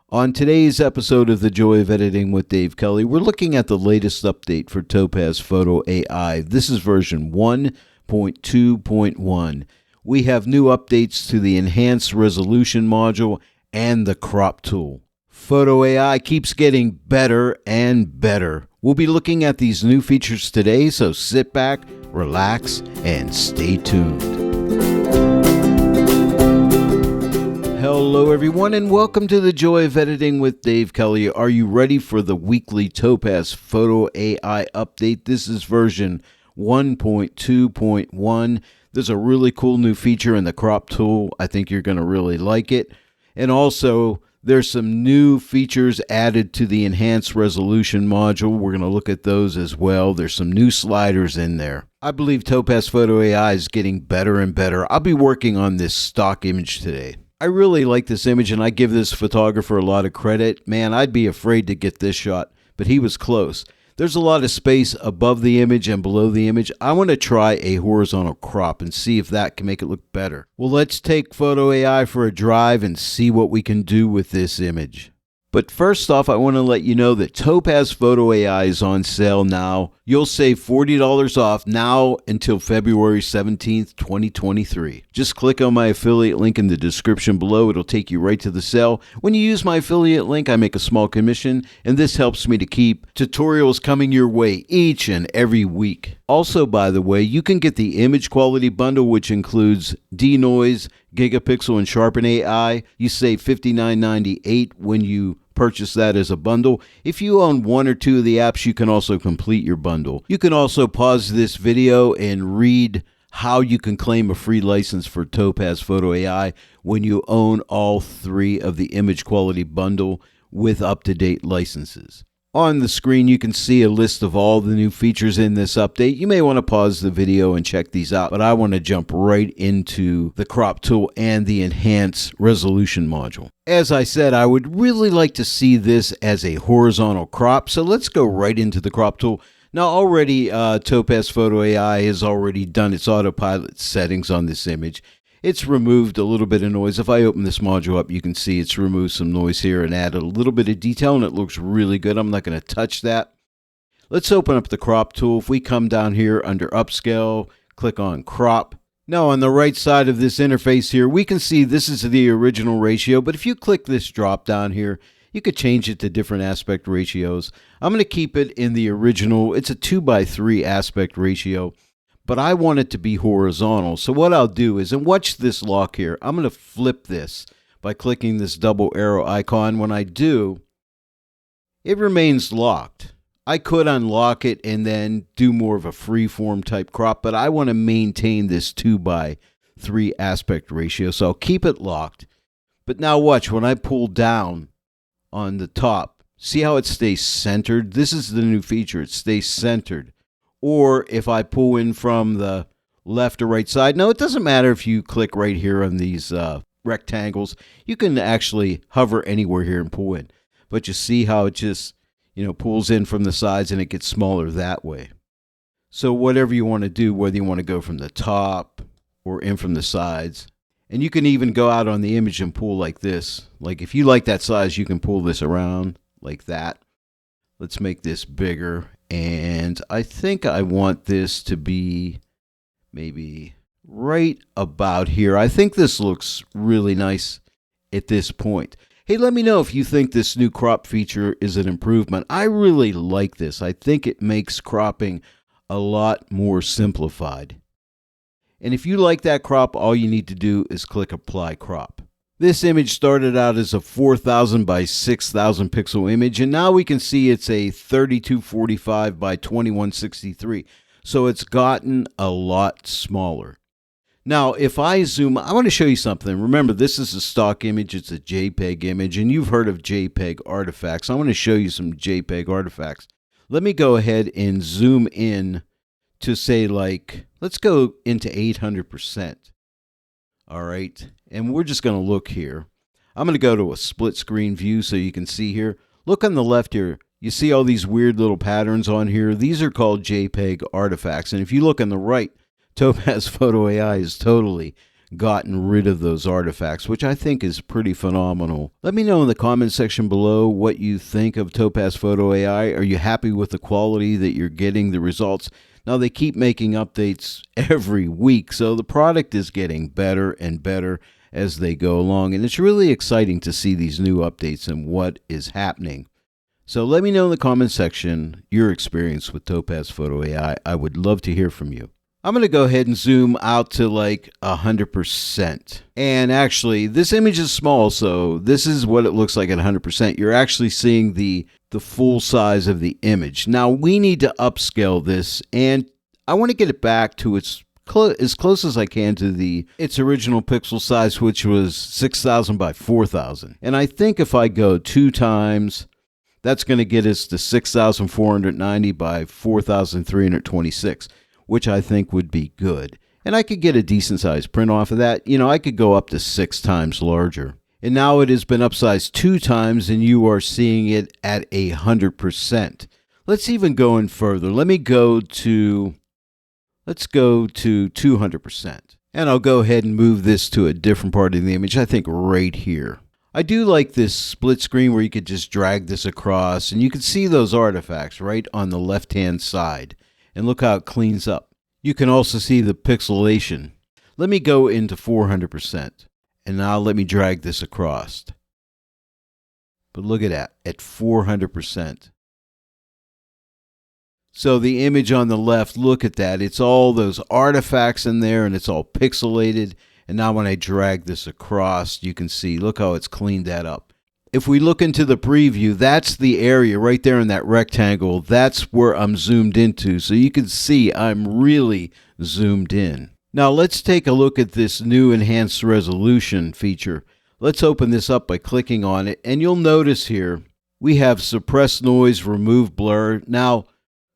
On today's episode of The Joy of Editing with Dave Kelly, we're looking at the latest update for TOPAZ Photo AI. This is version 1.2.1. We have new updates to the Enhanced Resolution module and the Crop tool. Photo AI keeps getting better and better. We'll be looking at these new features today, so sit back, relax, and stay tuned. Hello everyone and welcome to the Joy of Editing with Dave Kelly. Are you ready for the weekly TOPAZ Photo AI update? This is version 1.2.1. There's a really cool new feature in the crop tool. I think you're going to really like it. And also there's some new features added to the enhanced resolution module. We're going to look at those as well. There's some new sliders in there. I believe TOPAZ Photo AI is getting better and better. I'll be working on this stock image today. I really like this image and I give this photographer a lot of credit. Man, I'd be afraid to get this shot, but he was close. There's a lot of space above the image and below the image. I want to try a horizontal crop and see if that can make it look better. Well, let's take Photo AI for a drive and see what we can do with this image. But first off, I want to let you know that TOPAZ Photo AI is on sale now. You'll save $40 off now until February 17th, 2023. Just click on my affiliate link in the description below. It'll take you right to the sale. When you use my affiliate link, I make a small commission, and this helps me to keep tutorials coming your way each and every week. Also, by the way, you can get the image quality bundle, which includes denoise, gigapixel, and sharpen AI. You save $59.98 when you purchase that as a bundle. If you own one or two of the apps, you can also complete your bundle. You can also pause this video and read how you can claim a free license for TOPAZ Photo AI when you own all three of the image quality bundle with up-to-date licenses. On the screen, you can see a list of all the new features in this update. You may want to pause the video and check these out, but I want to jump right into the crop tool and the enhanced resolution module. As I said, I would really like to see this as a horizontal crop, so let's go right into the crop tool. Now, already TOPAZ Photo AI has already done its autopilot settings on this image. It's removed a little bit of noise. If I open this module up, you can see it's removed some noise here and added a little bit of detail, and it looks really good. I'm not going to touch that. Let's open up the crop tool. If we come down here under upscale, click on crop. Now on the right side of this interface here, we can see this is the original ratio, but if you click this drop down here, you could change it to different aspect ratios. I'm going to keep it in the original. It's a 2:3 aspect ratio. But I want it to be horizontal. So what I'll do is, and watch this lock here, I'm going to flip this by clicking this double arrow icon. When I do, it remains locked. I could unlock it and then do more of a freeform type crop, but I want to maintain this 2:3 aspect ratio. So I'll keep it locked. But now watch, when I pull down on the top, see how it stays centered? This is the new feature. It stays centered. Or if I pull in from the left or right side, no, it doesn't matter if you click right here on these rectangles. You can actually hover anywhere here and pull in. But you see how it just, pulls in from the sides and it gets smaller that way. So whatever you want to do, whether you want to go from the top or in from the sides, and you can even go out on the image and pull like this. Like if you like that size, you can pull this around like that. Let's make this bigger. And I think I want this to be maybe right about here. I think this looks really nice at this point. Hey, let me know if you think this new crop feature is an improvement. I really like this. I think it makes cropping a lot more simplified. And if you like that crop, all you need to do is click Apply Crop. This image started out as a 4,000 by 6,000 pixel image, and now we can see it's a 3245 by 2163. So it's gotten a lot smaller. Now, if I zoom, I want to show you something. Remember, this is a stock image. It's a JPEG image, and you've heard of JPEG artifacts. I want to show you some JPEG artifacts. Let me go ahead and zoom in to say, let's go into 800%. All right. And we're just going to look here. I'm going to go to a split screen view so you can see here. Look on the left here. You see all these weird little patterns on here. These are called JPEG artifacts. And if you look on the right, TOPAZ Photo AI is totally gotten rid of those artifacts, which I think is pretty phenomenal. Let me know in the comment section below what you think of TOPAZ Photo AI. Are you happy with the quality that you're getting, the results? Now, they keep making updates every week, so the product is getting better and better as they go along, and it's really exciting to see these new updates and what is happening. So let me know in the comment section your experience with TOPAZ Photo AI. I would love to hear from you. I'm going to go ahead and zoom out to like 100%. And actually, this image is small, so this is what it looks like at 100%. You're actually seeing the full size of the image. Now, we need to upscale this, and I want to get it back to as close as I can to its original pixel size, which was 6,000 by 4,000. And I think if I go 2 times, that's going to get us to 6,490 by 4,326. Which I think would be good. And I could get a decent sized print off of that. You know, I could go up to 6 times larger. And now it has been upsized 2 times, and you are seeing it at 100%. Let's even go in further. Let's go to 200%. And I'll go ahead and move this to a different part of the image, I think right here. I do like this split screen where you could just drag this across, and you can see those artifacts right on the left-hand side. And look how it cleans up. You can also see the pixelation. Let me go into 400%. And now let me drag this across. But look at that, at 400%. So the image on the left, look at that. It's all those artifacts in there, and it's all pixelated. And now when I drag this across, you can see, look how it's cleaned that up. If we look into the preview, that's the area right there in that rectangle. That's where I'm zoomed into. So you can see I'm really zoomed in. Now let's take a look at this new enhanced resolution feature. Let's open this up by clicking on it. And you'll notice here we have suppress noise, remove blur. Now,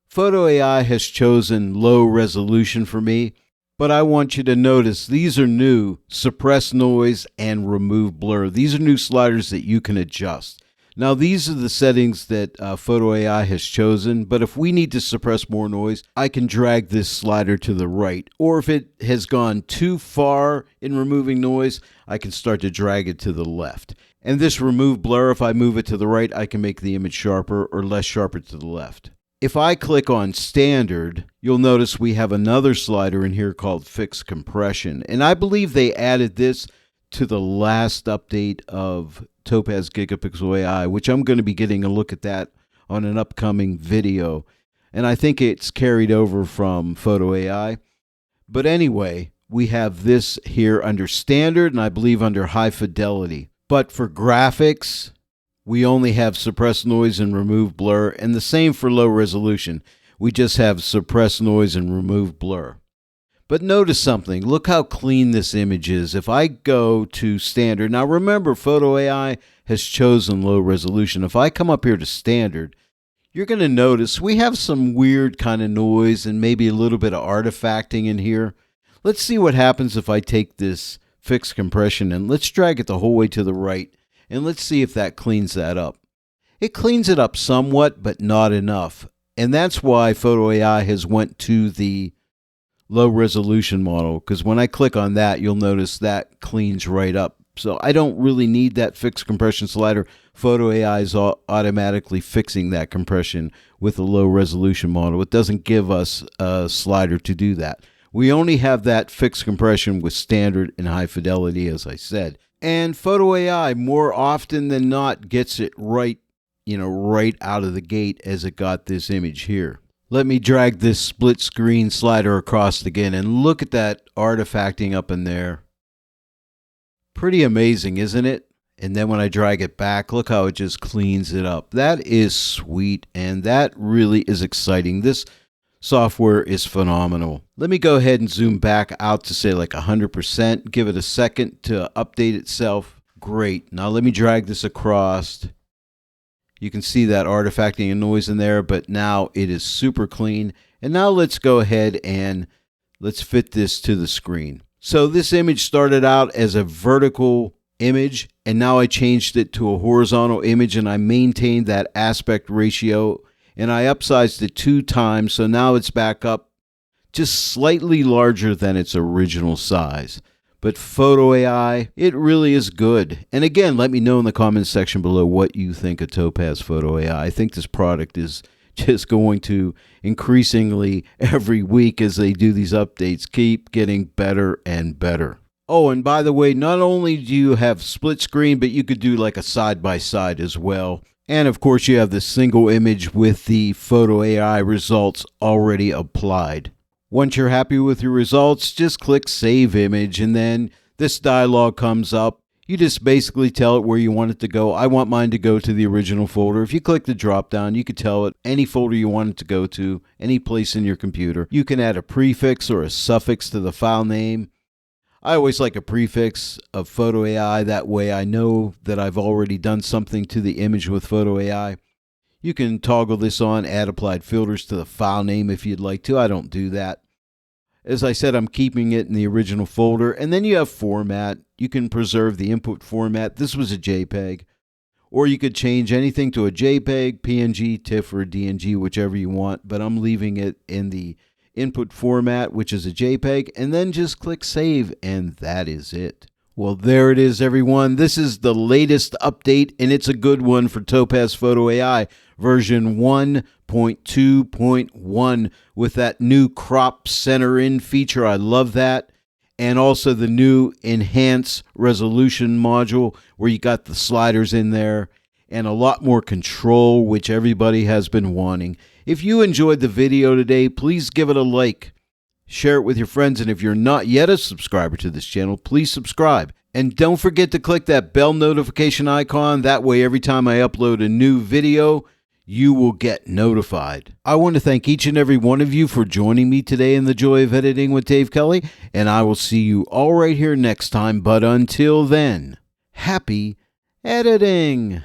Photo AI has chosen low resolution for me. But I want you to notice these are new, suppress noise and remove blur. These are new sliders that you can adjust. Now, these are the settings that Photo AI has chosen, but if we need to suppress more noise, I can drag this slider to the right. Or if it has gone too far in removing noise, I can start to drag it to the left. And this remove blur, if I move it to the right, I can make the image sharper or less sharper to the left. If I click on standard, you'll notice we have another slider in here called fixed compression. And I believe they added this to the last update of TOPAZ Gigapixel AI, which I'm going to be getting a look at that on an upcoming video. And I think it's carried over from Photo AI. But anyway, we have this here under standard and I believe under high fidelity. But for graphics, we only have suppress noise and remove blur, and the same for low resolution. We just have suppress noise and remove blur. But notice something. Look how clean this image is. If I go to standard, now remember, Photo AI has chosen low resolution. If I come up here to standard, you're going to notice we have some weird kind of noise and maybe a little bit of artifacting in here. Let's see what happens if I take this fixed compression and let's drag it the whole way to the right. And let's see if that cleans that up. It cleans it up somewhat, but not enough. And that's why Photo AI has went to the low resolution model, because when I click on that, you'll notice that cleans right up. So I don't really need that fixed compression slider. Photo AI is automatically fixing that compression with the low resolution model. It doesn't give us a slider to do that. We only have that fixed compression with standard and high fidelity, as I said. And Photo AI, more often than not, gets it right, right out of the gate as it got this image here. Let me drag this split screen slider across again and look at that artifacting up in there. Pretty amazing, isn't it? And then when I drag it back, look how it just cleans it up. That is sweet, and that really is exciting. This software is phenomenal. Let me go ahead and zoom back out to say like 100%. Give it a second to update itself. Great. Now let me drag this across. You can see that artifacting and noise in there, but now it is super clean. And now let's go ahead and let's fit this to the screen. So this image started out as a vertical image, and now I changed it to a horizontal image, and I maintained that aspect ratio, and I upsized it 2 times, so now it's back up just slightly larger than its original size. But Photo AI, it really is good. And again, let me know in the comments section below what you think of Topaz Photo AI. I think this product is just going to increasingly every week as they do these updates keep getting better and better. Oh, and by the way, not only do you have split screen, but you could do like a side-by-side as well. And of course, you have the single image with the Photo AI results already applied. Once you're happy with your results, just click Save Image, and then this dialog comes up. You just basically tell it where you want it to go. I want mine to go to the original folder. If you click the drop down, you can tell it any folder you want it to go to, any place in your computer. You can add a prefix or a suffix to the file name. I always like a prefix of Photo AI. That way I know that I've already done something to the image with Photo AI. You can toggle this on, add applied filters to the file name if you'd like to. I don't do that. As I said, I'm keeping it in the original folder. And then you have format. You can preserve the input format. This was a JPEG. Or you could change anything to a JPEG, PNG, TIFF, or DNG, whichever you want. But I'm leaving it in the input format, which is a JPEG. And then just click Save, and that is it. Well, there it is, everyone. This is the latest update, and it's a good one for Topaz Photo AI, version 1.2.1, with that new crop center in feature. I love that. And also the new enhance resolution module, where you got the sliders in there and a lot more control, which everybody has been wanting. If you enjoyed the video today, please give it a like. Share it with your friends, and if you're not yet a subscriber to this channel, please subscribe. And don't forget to click that bell notification icon. That way, every time I upload a new video, you will get notified. I want to thank each and every one of you for joining me today in the Joy of Editing with Dave Kelly, and I will see you all right here next time. But until then, happy editing!